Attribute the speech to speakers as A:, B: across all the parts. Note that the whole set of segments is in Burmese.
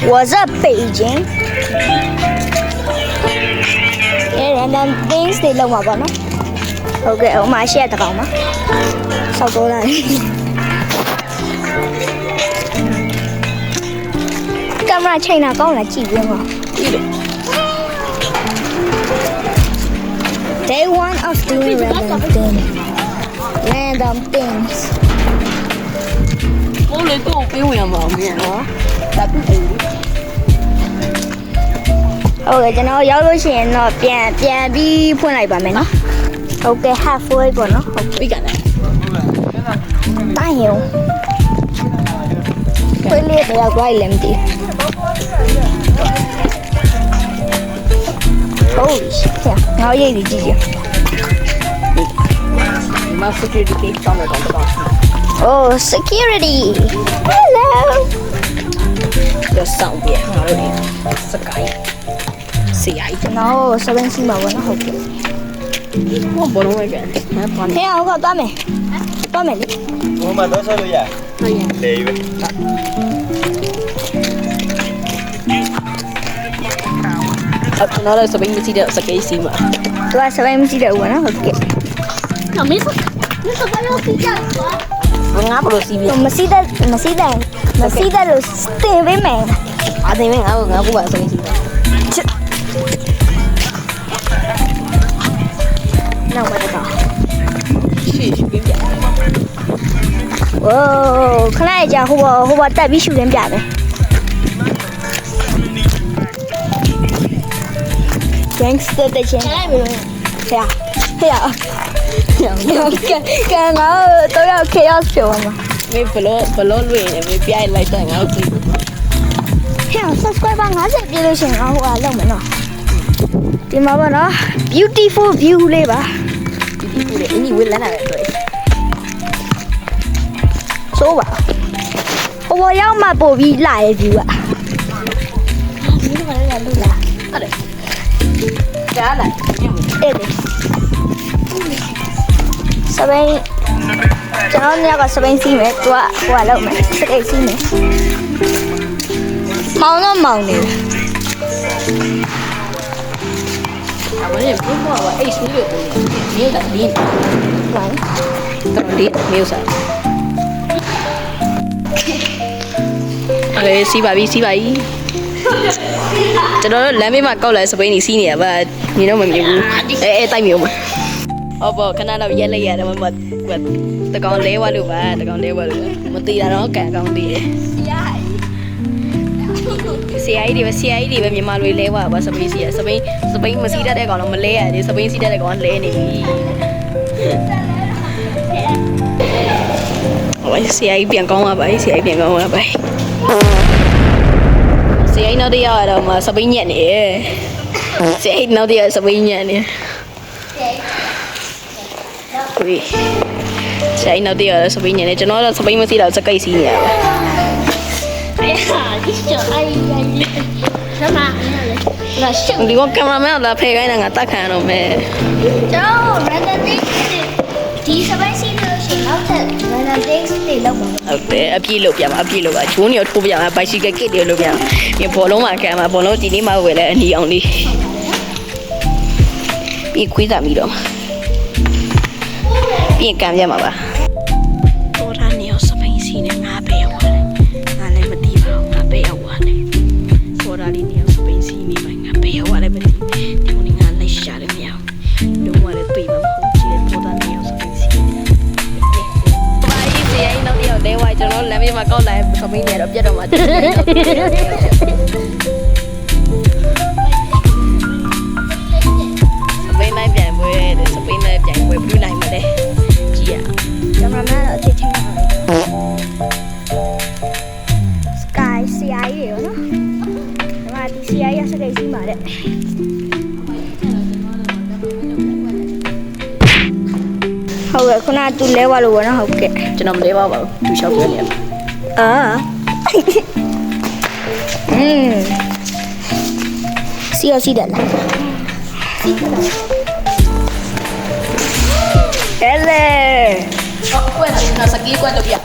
A: What's up, Beijing? Random things they love about no. Okay, oh my share the camera. Sao tôi đây? Camera chain nào con là chỉ riêng à? Day one of doing random things.
B: Bố lấy cô kêu nhà mở miệng đó. Đã cứ thử.
A: Ok, cho nó giấu đối diện nó bia đi phun lại bà mẹ nó. Ok, halfway của nó.
B: Biết cả này.
A: Ta hiểu. Tôi liệt là quay làm gì? Holy shit. Nói gì thì gì vậy?
B: Mà security gate trong này còn
A: Oh, security. Hello.
B: Giờ xong việc rồi. Sky. CI.
A: No, sao bên xin bảo nó học.
B: Không bỏ nó kìa.
A: Thế không có tóm mày. Tóm mày đi.
C: Ủa mà tới sao bây giờ? Đi vậy.
B: Nó là sabay mesti dia sakay sima.
A: Tôi sao em chỉ được nó học kìa.
B: Ngáp rồi sima.
A: Masih dah lu stay với mẹ.
B: Ada yang ngáp aku buat sakay sima.
A: Nào mà đó.
B: Shi, biết vậy.
A: Wow, cái này giờ hùa tại biết chịu em trả này. Gangster tại trên. Thế à? Thế à? Cái nó tôi là chaos kiểu mà.
B: Mình follow lui này, mình pi lại tới ngáo gì.
A: Thế à? Subscribe bằng ngã sẽ đi lên nó hùa lâu mà nó. Thì mà bà nó beautiful view lên bà.
B: Beautiful đấy, ini will là rồi.
A: Số bà. Hùa yếu mà bổ vì lại view ạ.
B: À đây. Trả lại.
A: Ê đi. Sao bên cho nó nha có sao bên xí mẹ qua lâu mẹ sẽ cái xí mẹ màu nó màu này
B: À vấn đề cũng có ai xuống được nhiều đặc biệt. Đặc biệt nhiều sao. Okay, si bài. Cho đó làm mấy mặt câu lại sao bên xí nè và như nó mình ê tay miệng mà. Bờ khả năng đâu dễ lấy ra mà tao còn lé qua được và tao còn lé qua được một tí là nó cả con tí CI đi và miền Nam lé qua và sao bên mà xí ra đây còn là mà lé à thì sao bên xí ra đây còn lé này ôi CI biển con mà vậy CI nó đi ở đâu mà sao bên nhẹ nè CI nó đi ở sao bên nhẹ nè ui chạy nào đi ở Sabine này cho nó là Sabine mới là cây gì nhỉ? Đi qua camera là phê cái này ta khá rồi mẹ. Okay, abi lo à, chú nhiều thu bây bài sĩ cái điều lo bây giờ bỏ lông mà cái mà bỏ lông chỉ đi mà về lại đi ông đi. Bị quý giảm gì đâu. Bien cambia mà bà. Tôi ra nhiều sắp anh xin này ngã béo quá này, ngã lên mà đi vào ngã béo quá này. Tôi ra đi nhiều sắp anh xin này ngã béo quá này mà đi, thì mình ngã lấy xả được nhiều. Đúng rồi đấy tùy mà không chỉ là tôi ra nhiều sắp anh xin. Vậy thì anh nó đi ở đây ngoài cho nó làm gì mà con lại sắp anh nhà đập chết đâu mà. Bên này chạy về để sắp bên này chạy về bên này mà đây.
A: Cameraman ở trên trên này. Sky CI gì đó. Mà thì CI sẽ cái gì mà đấy. Học cái con nào tu leo vào luôn nó học cái.
B: Cho nó lấy vào tu sâu cái này.
A: À. CLC đợt này. Hello.
B: Quên rồi, nó sẽ ghi quên được vậy.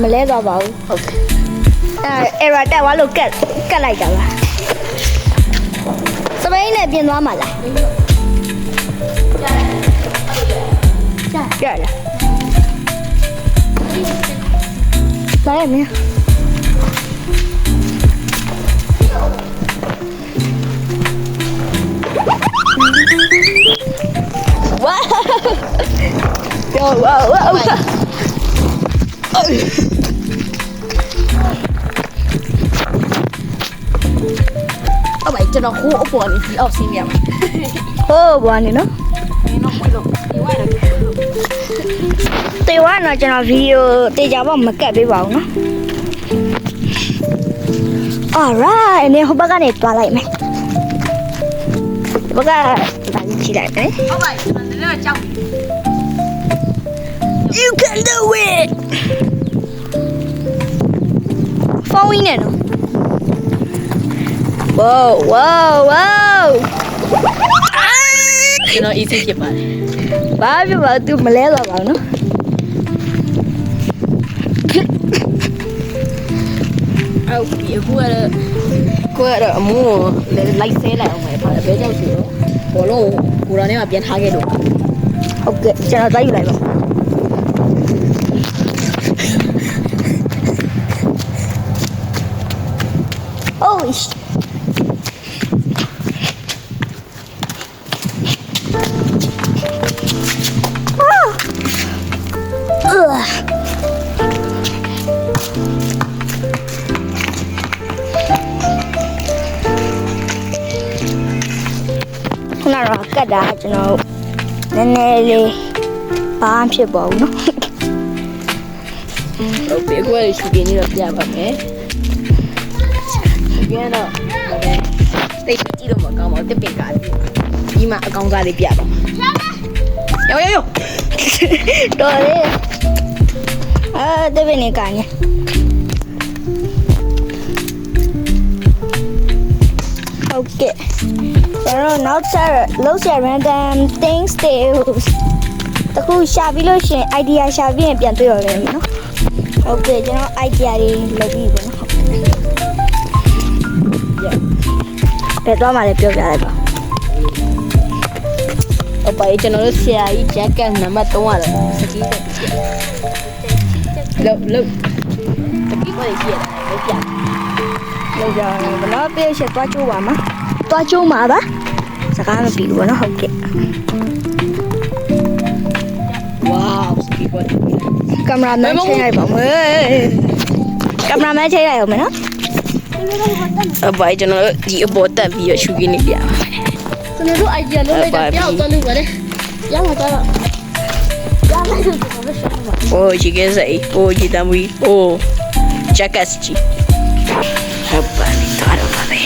A: မလဲသွားပါဘူး
B: ဟုတ်ကဲ့
A: error တက်သွားလို့ကတ်လိုက်တာပါစပိန်နဲ့ပြင်သွားမှာလားကြရလားလာရမင်းဝါးဝါးဝါး
B: ဟုတ်ပါကျွန်တော်ဟိုးအပေါ်နေဒီအောက်ဆင်းရမှာ
A: ဟိုးဘာနေနော်
B: မင်းတော့မလို့ဒီဝိုင်းတော့
A: တေဝါနော်ကျွန်တော်ဗီဒီယိုတေချာပေါ့မကတ်ပေးပါဘူးနော် alright အနေဟိုဘက်ကနေတွားလိုက်မယ်ဘက်ကလာကြည့်လိုက်မယ်
B: ဟုတ်ပါကျွန်တော်လည်းကြောက်ပြီ
A: You can do it ဖုန်းဝင်နေနော် Wow wow wow
B: ကျွန်တော် easy ဖြစ်ပါတယ်
A: ဘာဖြစ်ပါသူမလဲတော့ပါဘူးနော်
B: ဟုတ်ပြီအခုကတော့အမိုးကိုလိုက်ဆဲလိုက်အောင်ပဲဖာဘဲကြောက်စီတော့ဘောလုံးကိုရောနဲ့ကပြန်ထားခဲ့လို့
A: ဟုတ်ကဲ့ကျွန်တော်သွားယူလိုက်ပါ Ohခုနကတော့ကတ်တာကျွန်တော်နည်းနည်းလေးဘာမှဖြစ်ပါဘူးเนาะ
B: ဟုတ်ပြီအခုကရှူကင်းနေတော့ပြပါမယ်ရှူကင်းတော့တိတ်ကြည့်လို့မကောင်းပါဘူးတစ်ပင်ကားဒီမှာအကောင်စားလေးပြပါမယ်ယော
A: တော်လေတပည့်နေကန်နေဟုတ်ကဲ့ကျွန်တော်နောက်ဆက်လုံးဆက် random things တွေတခုရှာပြီးလို့ရှင် idea ရှာပြီးရင်ပြန်တွေ့ရမယ်နော်ဟုတ်ကဲ့ကျွန်တော် idea တွေလုပ်ပြီးပေါ့နော်ဟုတ်ကဲ့ဘယ်တော့မှလည်းပြောပြလိုက်ပါ
B: ဟုတ်ပါကျွန်တော်တို့ဆရာကြီးဂျက်ကတ်နံပါတ်3ရတယ်စကီးတက်လောက်တပီးပေါ်ကြီးရတယ်ပြ
A: လောက်ကြအောင်ဘလို့ပြေရှက်သွားချိုးပါမှာသွားချိုးမှာပါစကားမပြီးဘူးပေါ့နော်ဟုတ်ကဲ့
B: ဝေါစကီးပေါ်
A: ကင်မရာမန်ချိန်လိုက်ပါမယ်ကင်မရာမန်ချိန်လိုက်အောင်မနော်
B: ဟုတ်ပါကျွန်တော်တို့ဒီအပေါ်တက်ပြီးရှူကင်းနေပြပါမယ်ကျွန်တော်တို့ idea လုပ်လိုက်တာပြောက်သွားလို့ပါတယ်ရမှာတော့ရမှာတော့ကျွန်တော်တို့ရှင်းပါโอ้ជីကဲစိโอ้ជីတမွေโอ้ဂျက်ကတ်ကြီးဟုတ်ပါပြီတော့ပါပဲ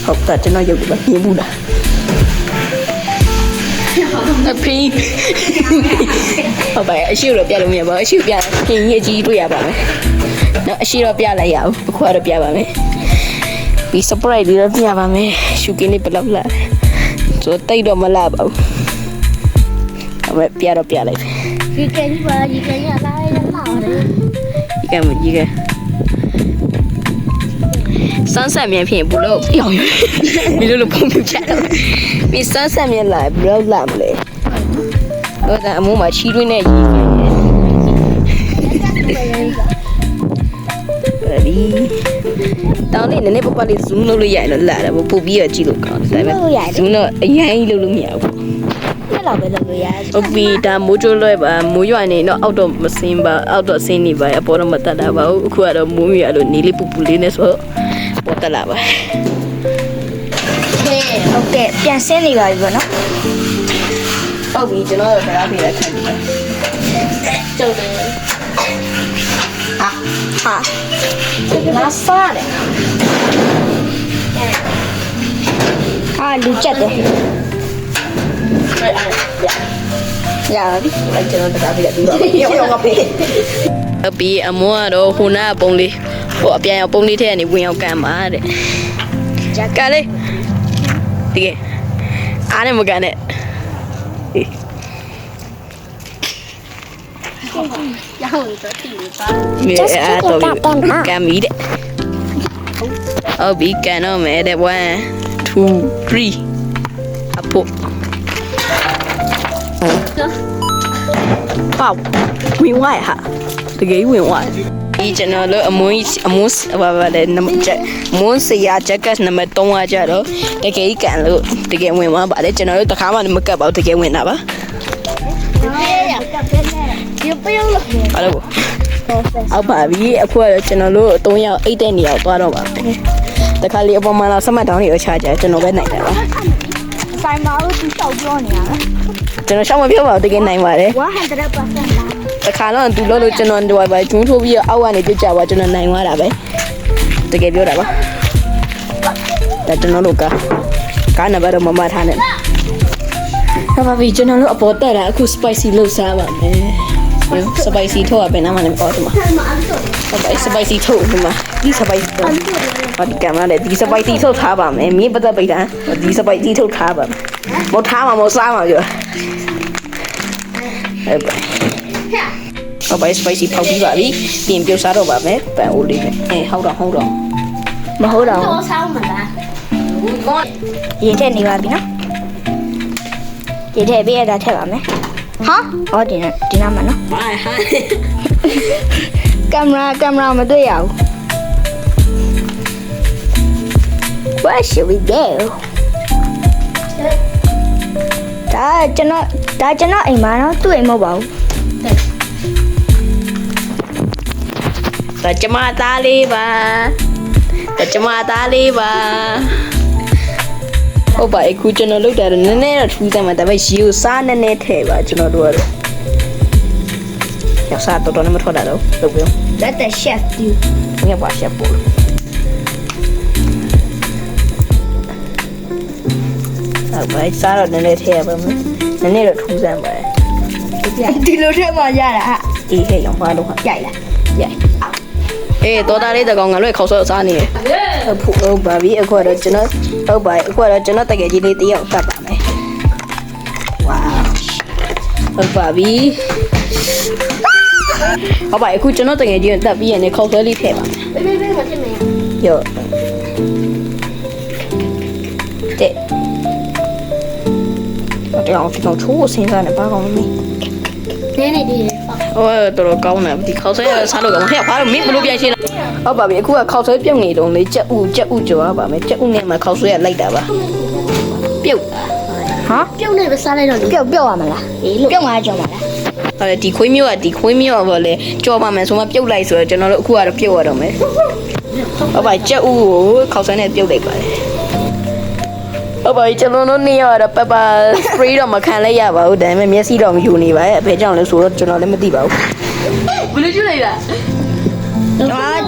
B: ဟုတ်တာကျွန်တော်ရုပ်ကပြင်းဘူးလားအဖေးဟုတ်ပါအရှိတော့ပြလို့မရပါဘူးအရှိပြပြင်ရကြီးတွေ့ရပါမယ်နော်အရှိတော့ပြလိုက်ရအောင်အခုကတော့ပြပါမယ်ဒီ surprise လေးတော့ပြပါမယ်ရှူကင်းလေးဘယ်လောက်လာဆိုတိတ်တော့မလာပါဘူးအမေပြတော့ပြလိုက်တယ်
A: ဒီကနေ့ပါဒီကနေ့လာရလာတယ်
B: ဒီကမကြီးကစမ်းဆက်မြန်ဖြစ်ဘလို့ပြောင်းရမင်းတို့ပုံပြချတော့မင်းစမ်းဆက်မြန်လာဘလို့လာမလဲတော့ဒါအမိုးမှာချီးတွင်းနဲ့ရေးဒီတောင်းလေးနည်းနည်းပပလေး zoom လုပ်လို့ရရင်တော့လာတယ်ပို့ပြီးတော့ကြည့်လို့ကောင်းတယ်ဒါပေမဲ့ zoom တော့အရင်ကြီးလုပ်လို့မရဘူး
A: အဲ့လောက်ပဲလုပ်လို့ရတယ်
B: ဟုတ်ပြီဒါမိုးကျိုးလွဲပါမိုးရွာနေတော့အောက်တော့မစင်းပါအောက်တော့ဆင်းနေပါအပေါ်တော့မတက်တာပါဘူးအခုကတော့မိုးရွာလို့နေလေးပူပူလေးနဲ့ဆိုပေါ်တက်လာပါ
A: ဟုတ်ကဲ့ပြန်ဆင်းနေပါပြီပေါ့နော်
B: ဟုတ်ပြီကျွန်တော်တို့တရားပြလိုက်ခံပြီကျုပ်တယ်ဟာငါစားတယ်
A: လူချက်တယ်ရပါပြီ
B: အဲ့ကျွန်တော်တရားပြလိုက်ပြီးတော့ရောကပေးအပီအမောကတော့ဟိုနာပုံလေးဟိုအပြန်ရောက်ပုံလေးထဲကနေဝင်ရောက်ကန်ပါတဲ့ကလေးဒီကအားနဲ့မကန်နဲ့ မြေအားတော့ကမ်းမီတဲ့ဟုတ်ပြီကန်တော့မယ်တဲ့1 2 3အဖို့ပေါ့ဝင်ဝါဟာတကယ်ဝင်ဝါဒီကျွန်တော်တို့အမွန်းဘာလဲနံပါတ်ချက်မွန်းစရာဂျက်ကတ်နံပါတ်3ကကြတော့တကယ်ကန်လို့တကယ်ဝင်သွားပါတယ်ကျွန်တော်တို့တခါမှမကပ်ပါဘူးတကယ်ဝင်တာပါအဲ့လိုအောက်ပါပြီအခုကတော့ကျွန်တော်တို့3ယောက်အိတ်တဲ့နေရာသွားတော့ပါမယ်တခါလေးအပေါ်မှာလာစမတ်တောင်းတွေကိုချကြကျွန်တော်ပဲနိုင်တယ်ပါ
A: ဆိုင်မှာလို့သူရှောက်ပြောနေရတာ
B: ကျွန်တော်ရှောက်မပြောပါဘူးတကယ်နိုင်ပါတယ်
A: 100% လား
B: တခါတော့သူလို့ကျွန်တော်ဒီဝိုင်ပါကျွန်းထိုးပြီးအောက်ကနေပြစ်ကြပါကျွန်တော်နိုင်သွားတာပဲတကယ်ပြောတာပါဒါကျွန်တော်တို့ကားနံပါတ်တော့မမထားနဲ့ဒါပါပြီကျွန်တော်တို့အပေါ်တက်တာအခု spicy လောက်စားပါမယ် spicy ထုတ်ရပဲနားမလည်းပေါ့ဒီမှာ spicy ထုတ်ဒီမှာဒီ spicy ထုတ်ဘာဒီကင်မရာနဲ့ဒီ spicy ထုတ်ထားပါမယ်မင်းပတ်သက်ပိတ်တာဒီ spicy ထုတ်ထားပါမယ်မထားမှာမစားမှာပြောဟုတ်ပါ spicy ဖောက်ပြီးပါပြီပြင်ပြုတ်စားတော့ပါမယ်ပန်အိုးလေးနဲ့ဟုတ်တော့မဟုတ်တော့
A: တော့ဆောင်းမလားရေထည့်နေပါပြီနော်ရေထည့်ပြီးရတာထည့်ပါမယ်ဟာဟောဒီနားမှာနော်ကင်မရာမတွေ့ရဘူး Where should we go ဒါကျွန်တော်အိမ်မှာနော်သူ့အိမ်မဟုတ်ပါဘူး
B: ဒါကျမသားလေးပါဒါကျမသားလေးပါဟုတ်ပါအခုကျွန်တော်လုပ်တာတော့နည်းနည်းတော့ထူးဆန်းမှာဒါပေမဲ့ရေကိုစားနည်းနည်းထည့်ပါကျွန်တော်တို့ကတော့ရစားတော့မထွက်တာတော့လုပ်ပြော
A: Let the chef do
B: ငါပါ chef ပို့ဟုတ်ပါစားတော့နည်းနည်းထည့်ရပါမယ်နည်းနည်းတော့ထူးဆန်းပါတယ်
A: ဒီလိုထည့်မှရတာဟာ
B: အေးဟဲ့ရောင်ပါတော့
A: ရိုက်လား
B: ရိုက်အေးတော်သားလေးတကောင်ငါတို့ခေါက်ဆော့စားနေတယ်ဟုတ်ပါပြီအခုတော့ကျွန်တော်ဟုတ်ပါအခုတော့ကျွန်တော်တကယ်ကြီးလေးတယောက်တတ်ပါမယ်ဝါဟုတ်ပါပြီဟုတ်ပါအခုကျွန်တော်တကယ်ကြီးတက်ပြီးရင်ခေါက်ဆွဲလေးထည့်ပါမယ်
A: ဘေးမထည့်မယ်
B: ရောတဲ့တော့ကျွန်တော်ချိုးစင်းစားနေပါကောင်းမင်း
A: နေဒီ
B: ဟိုတော်ကောင်းတယ်ဒီခေါက်ဆွဲစားလို့ကောင်းဟဲ့ဘာလို့မင်းဘလို့ပြန်ရှင်းဟုတ်ပါပြီအခုကခေါက်ဆွဲပြုတ်နေတုံးလေးကြက်ဥကြော်ရပါမယ်ကြက်ဥနဲ့မှခေါက်ဆွဲရလိုက်တာပါပြုတ်
A: ဟာပြုတ်နေပဲစားလိုက်တော့ပြုတ်ရမလားပြုတ်မှာကြော်ပါလား
B: ဟုတ်တယ်ဒီခွေးမျိုးကလေကြော်ပါမယ်ဆိုမှပြုတ်လိုက်ဆိုတော့ကျွန်တော်တို့အခုကတော့ပြုတ်ရတော့မယ်ဟုတ်ပါကြက်ဥကိုခေါက်ဆွဲနဲ့ပြုတ်လိုက်ပါတယ်ဟုတ်ပါကျွန်တော်တို့နေရတော့ပပ spray တော့မခံလိုက်ရပါဘူးဒါပေမဲ့မျက်စိတော့မယူနေပါရဲ့အဖေကြောင့်လဲဆိုတော့ကျွန်တော်လည်းမသိပါဘူးဘယ်လိုကျွလိုက်လား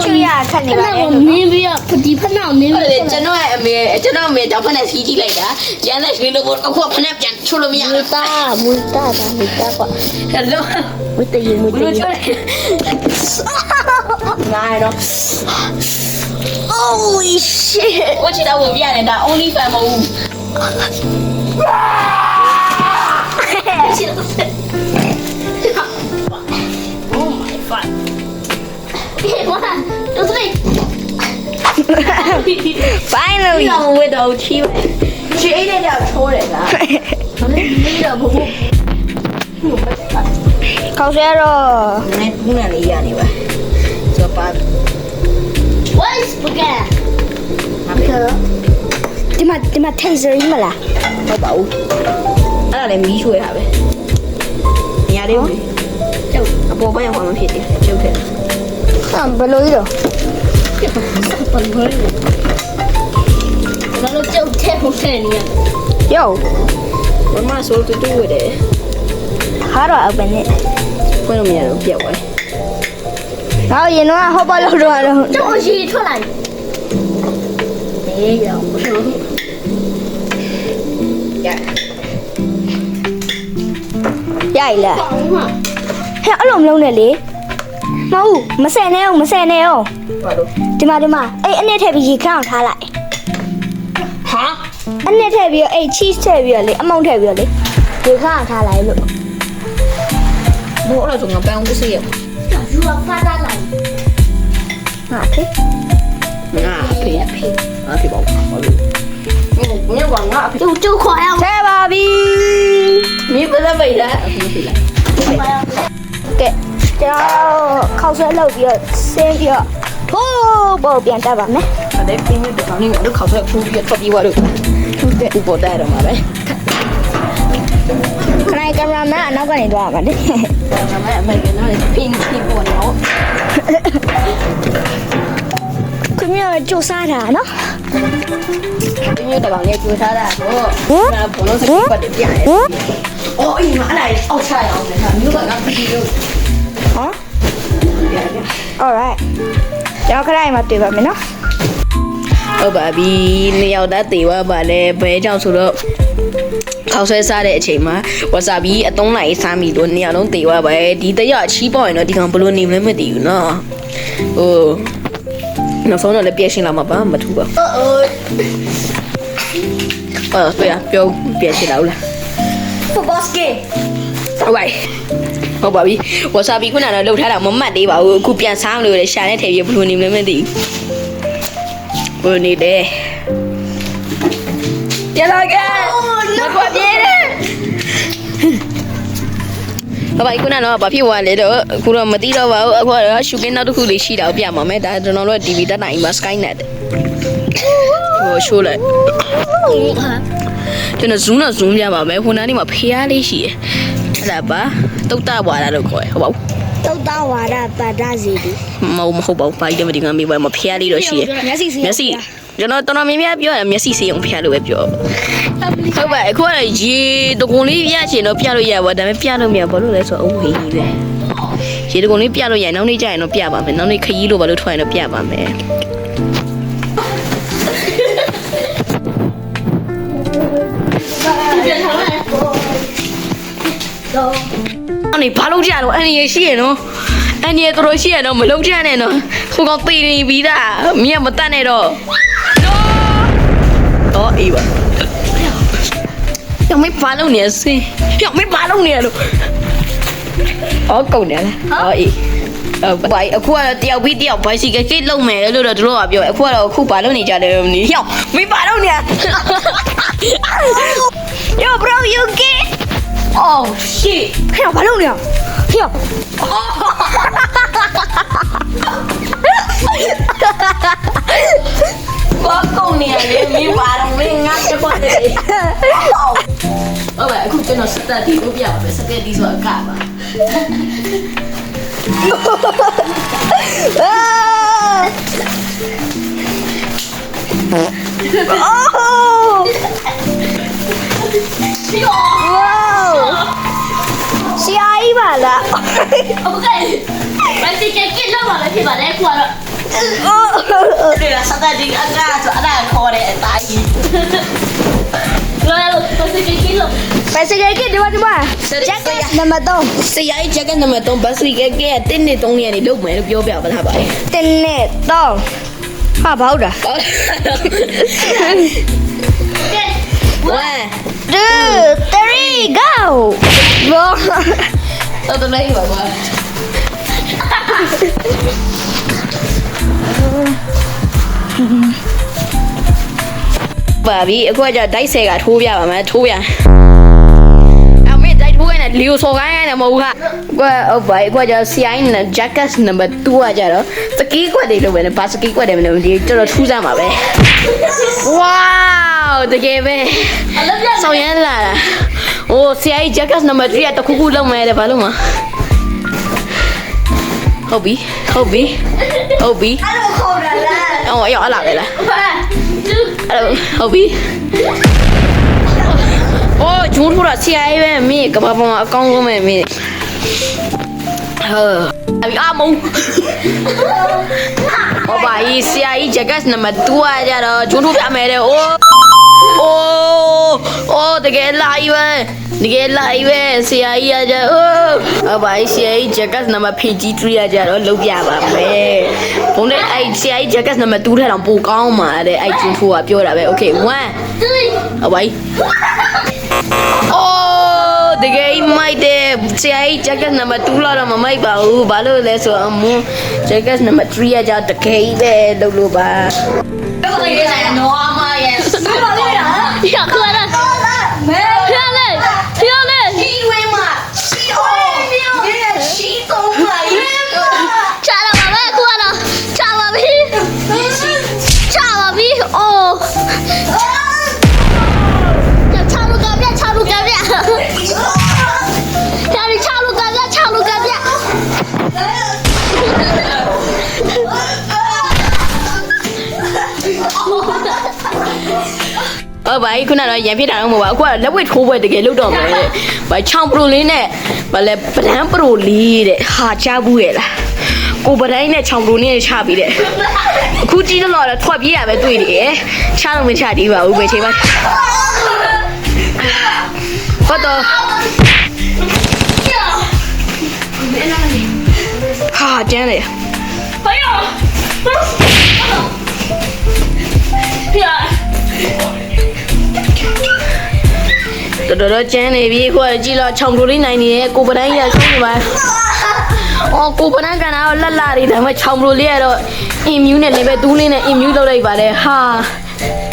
A: ချူရခက်နေပါလေ
D: နင်းပြီးတော့ဒီဖက်နောက်နင်းပြီး
B: ကျွန်တော်ရဲ့အမေတော့ဖက်နဲ့စီးကြည့်လိုက်တာကျန်တဲ့ရှင်တို့အခုဖက်နဲ့ပြန်ချိုးလို့မရဘူး
D: မူတာကွာ
B: ဟယ်လို
D: မူတည်
B: ဘယ်လိုကျွလိုက်ငါတော့
A: Holy shit
B: 我知道我变了，但 only fan 冇。Oh my god！
D: 哇，都是
A: Finally！
B: 让我味道起来，是一点点抽人啊。没得不。
A: ခေါက်ဆွဲတော့
B: နည်းနည်းလေးရနေပါဆိုပါ
D: What is spaghetti？
A: ဒီမှာ taser ကြီးမလား
B: ဟုတ်ပါဘူးအဲ့ဒါလည်းမီးရွှဲတာပဲနေရာလေးကိုကျုပ်အပေါ်ပိုင်းဟောမှဖြစ်တယ်ကျုပ်ထက်
A: ဘယ်လိုကြီးတော့
D: ဘာလို့ကြောက်တဲ့ပုံစံနေရ
A: ယော
B: မမဆိုတူတူဝဲတယ်
A: ဟာတော့အပင်နဲ့
B: ခွင့်လို့မရတော့ပြက်သွား
A: နောက်ရင်တော့ဟောပါလို့တော့
D: ကြောက်ရှိထွက်လာတယ်ရောဘယ်လို
A: ရိုက်လား
D: ကောင်းမှာ
A: ဟဲ့အဲ့လိုမလုံးနဲ့လေမဟုတ်မဆဲနဲ့အောင်
B: ဘာလို့
A: ဒီမှာအဲ့အနည်းထည့်ပြီးရေခန့်အောင်ထားလိုက်
B: ဟာ
A: အနည်းထည့်ပြီးအဲ့ cheese ထည့်ပြီးလေအမုံထည့်ပြီးလေရေခန့်အောင်ထားလိုက်လို့
B: ဘောလာဆိုငါပန်းဦးစေးရ
D: You are father line.
A: ဟာဖေး
B: ငါဖေးအဖေပေါ့ဘာလို့ညကငါအဖေ
D: 就快要
A: ဆဲပါပြီ
B: မင်းဘယ်လိုပဲလဲအဖေလား
A: ကဲကျွန်တော်ခောက်ဆွဲလုပ်ပြီးတော့ဆင်းပြီးတော့ထိုးပေါ်ပြန်တက်ပါမယ်
B: အဲ့ဒါပြင်းတဲ့ကောင်လေးတို့ခေါက်ဆွဲဖူးပြီးထွက်ပြီးသွားလို့ဟုတ်တယ်ဥပေါ်တက်တော့မှာပဲ
A: ခဏကင်မရာမန်အနောက်ကနေသွားရမှာလေ
B: ဒါမှအမေကတော့ပြင်းပြပေါ်တော့
A: ခင်ဗျားကြိုးစားတာနော်
B: ပြင်းတဲ့ကောင်လေးကြိုးစားတာတော့ငါဘလုံးစက်ပတ်တယ်ပြန်တယ်အော်အိမ်မှာအဲ့ဒါအောက်ချရအောင်လေမျိုးကငါပြီးလို့
A: ဟမ် alright ကျွန်တော်ခဏအိမ်မှာတွေ့ပါမယ်နော်
B: ဟုတ်ပါပြီနှစ်ယောက်သားတေသွားပါတယ်ဘဲကြောင့်ဆိုတော့ခေါက်ဆွဲစားတဲ့အချိန်မှာဝါဆာဘီအသုံးလိုက်စားမိလို့နှစ်ယောက်လုံးတေသွားပါတယ်ဒီတရချီးပေါ့ရင်တော့ဒီကောင်ဘလို့နေမလဲမသိဘူးနော်ဟိုနောက်ဆုံးတော့လည်းပြည့်ရှင်းလာမှာပါမထူပါပြပြောပြည့်ရှင်းလာဦးလား
A: football game
B: ဟုတ်ပါပြီဝါဆာဘီခုနကတော့လှုပ်ထားတာမမှတ်သေးပါဘူးအခုပြန်စားလို့လေရှာနဲ့ထည့်ပြီးဘလို့နေမလဲမသိဘူးဘလို့နေတယ်ပြလာခဲ့မကွာပြေးတယ်ဘာခုနကတော့ဘာဖြစ်သွားလဲတော့အခုတော့မသိတော့ပါဘူးအခုကတော့ရှူကင်းနောက်တစ်ခုလေးရှိတာကိုပြပါမယ်ဒါကျွန်တော်တို့ TV တက်နိုင်မှာ Skynet ဟိုရှိုးလိုက်ကျွန်တော် zoom ပြပါမယ်ခုနကဒီမှာဖျားလေးရှိတယ်အဲ့ဒါပါတုတ်တဝါလာလို့ခေါ်ရဟုတ်ပါဘူး
A: တုတ်တာဝါဒပါဒစီဒီ
B: မဟုတ်ပါဘူးဘာကြီးတမဒီကမေးပါမဖျားလေးတော့ရှိတယ်
A: မျက်စိစီ
B: မျက်စိကျွန်တော်တော်တော်များများပြောရမျက်စိစေးအောင်ဖျားလို့ပဲပြောဟုတ်ပါအခုကတော့ရေတကုံလေးပြချင်တော့ပြလို့ရပါဒါပေမဲ့ပြလို့မရဘာလို့လဲဆိုတော့အဝေးကြီးပဲရေတကုံလေးပြလို့ရနောက်နေ့ကျရင်တော့ပြပါမယ်နောက်နေ့ခရီးလို့ဘာလို့ထွက်ရင်တော့ပြပါမယ်အဲ့ဒီဘာလို့ကြတော့အန်ရီရှိရနော်အန်ရီတော်တော်ရှိရနော်မလုံးကြနဲ့နော်ဟိုကောင်သေနေပြီသားမင်းကမတတ်နဲ့တော့တော့အေးပါยังไม่ฟ้าลงเนี่ยสิยังไม่ฟ้าลงเนี่ยလို့อ๋อကုန်တယ်လားอ๋อအေးဘာအခုကတော့တယောက်ပြီးတယောက်ဘိုက်စီကကိတ်လုံးမယ်လို့တော့တို့ကပြောအခုကတော့အခုဘာလုပ်နေကြလဲမသိဟောမင်းဘာလုပ်နေလဲ Yo bro you okay Oh shit
A: ဟဲ့ဘာလုပ်နေရဟဲ့
B: ဘာကုန်နေရလဲမင်းဘာလုပ်လဲငါချက်ခွက်တယ်ဟုတ်ပါအခုကျွန်တော်စတက်တီကိုပြပါမယ်စကက်တီဆိုအကပါ
A: ဆရာကြီးပါလား
D: Okay. မသိချင်ကိလောက်ပါလေဖြစ်ပါလေကွာတော့
B: ဒီလားစတက်တီအကဆိုအဲ့ဒါခေါ်တယ်အသားကြီး
D: လောလောမသိချင်ကိလောက်
A: ပဲစကယ်ကဒီမှာဂျက်ကက်နံပါတ်3
B: ဆရာကြီးဂျက်ကနံပါတ်3ဘတ်စလီကဲကဲတင်းနေ3ရက်နေလုပ်မယ်လို့ပြောပြပါလားပါလေ
A: 1နဲ့3ဟာဘာဟုတ်တာ
B: ဟုတ်
D: ကဲ
A: 2 3 go ဘော
B: တော့လိုက်ပါကွာပါပြီအခုကじゃဒိုက်ဆယ်ကထိုးပြပါမယ်ထိုးပြအမေဒိုက်ထိုးခိုင်းတယ်လီယိုစော်ခိုင်းရတယ်မဟုတ်ဘူးကွာဟုတ်ပါအခုကじゃ CI နဲ့ jacket number 2ကကြတော့စကီးကွက်တွေလို့ပဲねဘာစကီးကွက်တယ်မလို့ဒီတော်တော်ထူးစမ်းပါပဲဝေါတကယ်ပဲဆောင်ရမ်းလာတာโอ้ CI jacket number 3ကတခုခုလုံးမယ်တဲ့ဘာလို့မဟုတ်ပြီဟုတ်ပြီဟုတ်ပြီ
A: အဲ့လိုခေါ်တာလား
B: အော်ရောက်လာပဲလား
D: ဘာသူ
B: အဲ့ဟုတ်ပြီအိုးဂျုံထူတာဆရာကြီးပဲမင်းကဘာပေါ်မှာအကောင်းဆုံးပဲမင်းအမုံဟောပါကြီးဆရာကြီးဂျက်ကတ်နံပါတ်2ကကြတော့ဂျုံထူပြမယ်တဲ့အိုးတကယ်လာကြီးပဲတကယ်လာကြီးပဲဆရာကြီးကကြဟောပါကြီးဆရာကြီးဂျက်ကတ်နံပါတ် PG3 ကကြတော့လုံးပြပါမယ်ဘုံနဲ့အဲ့ဆရာကြီးဂျက်ကတ်နံပါတ်2ထက်တော့ပိုကောင်းပါတဲ့အဲ့ဂျုံထူကပြောတာပဲ Okay 1
D: သူ
B: 好吧。哦， တကယ်မိုက်တယ်ဆရာကြီး jacket number 2လောက်တော့မမိုက်ပါဘူးဘာလို့လဲဆိုတော့အမွန်း jacket number 3ကကြောင့်တကယ်ပဲလုပ်လို့ပါ
D: 不可以来挪吗耶？不可以啊！呀，喝了，没漂亮，漂亮，气味嘛，气味，你也气动嘛，差了宝贝，过了，差宝贝，差宝贝，哦，要插入改变，插入改变，家里插入改变，插入改变。
B: ဘာကြီးခုနကတော့ရန်ဖြစ်တာတော့မဟုတ်ပါဘူးအခုကလက်ဝဲထိုးပွဲတကယ်လုပ်တော့မယ်ဘာချောင်းပရိုလေးနဲ့ဘာလဲပဒန်းပရိုလေးတဲ့ဟာချဘူးရဲ့လားကိုပဒန်းနဲ့ချောင်းပရိုလေးနဲ့ချပြီးတဲ့အခုကြည့်တော့တော့ထွက်ပြေးရပဲတွေ့တယ်ချတော့မချသေးပါဘူးပဲချိန်ပါဟုတ်တော့ဟာကျန်းတယ်
D: 朋友，呀，
B: တော်ကျန်းနေပြီခုကကြည့်တော့ချောင်းပရိုလေးနိုင်နေတယ်ကိုပဒန်းကြီးကဆုံးနေပါအော်ကိုပဒန်းကန်တာတော့လက်လာတွေဒါပေမဲ့ချောင်းပရိုလေးကတော့ immune နဲ့ level 2လေးနဲ့ immune လုပ်လိုက်ပါတယ်ဟာ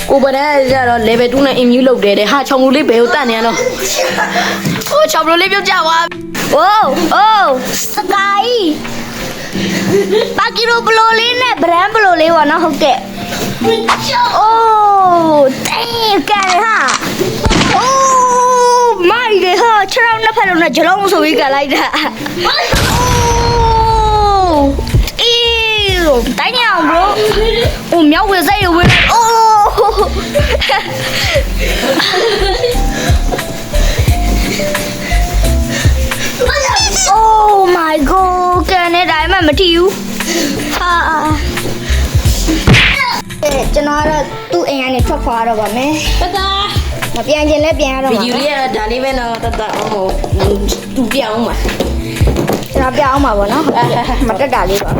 B: ကိုပဒန်းကျတော့ level 2နဲ့ immune လုပ်တယ်တဲ့ဟာချောင်းပရိုလေးဘယ်ကိုတတ်နေရတော့ဟိုချောင်းပရိုလေးပြုတ်ကြပါ
A: โอ้โอ้สกายปากิโลบโลလေးနဲ့ဗရန်ဘလိုလေးပေါ့နော်ဟုတ်ကဲ့โอ้တေးကန်ဟာโอ้မိုက်တယ်ဟာခြေထောက်နှစ်ဖက်လုံးနဲ့ဂျလုံးဆိုပြီးကန်လိုက်တာโอ้အေးတိုင်းရအောင် bro โอ้မြောက်ဝဲစိတ်ရဝဲโอ้ Oh my god ကန်နေတာမှမထီဘူးဟာကျွန်တော်ကတော့သူ့အိမ်ကနေထွက်ခွာတော့ပါမယ်
D: 拜拜。
A: မပြန်ချင်လဲပြန်ရတော့
B: ဗီ
A: မှာ
B: ဒီယိုလေးကဒါလေးပဲတော့တတ်အောင်မို့သူပြအောင်ပါ
A: ကျွန်တော်ပြအောင်ပါဗောနော်မတက်တာလေးပါ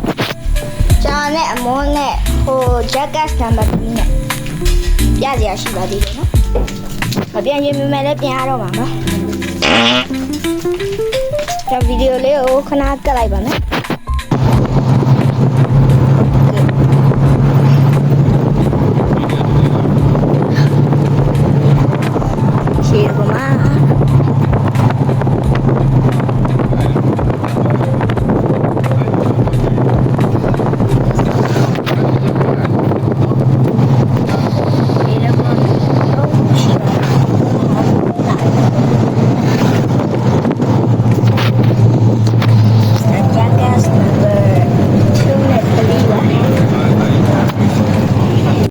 A: ကျွန်တော်နဲ့အမွန်းနဲ့ဟို jacket number 2နဲ့ပြစရာရှိပါသေးတယ်နော်မပြန်ချင်မြင်လဲပြန်ရတော့မှာနော်ကျွန်တော်ဗီဒီယိုလေးကိုခဏကတ်လိုက်ပါမယ်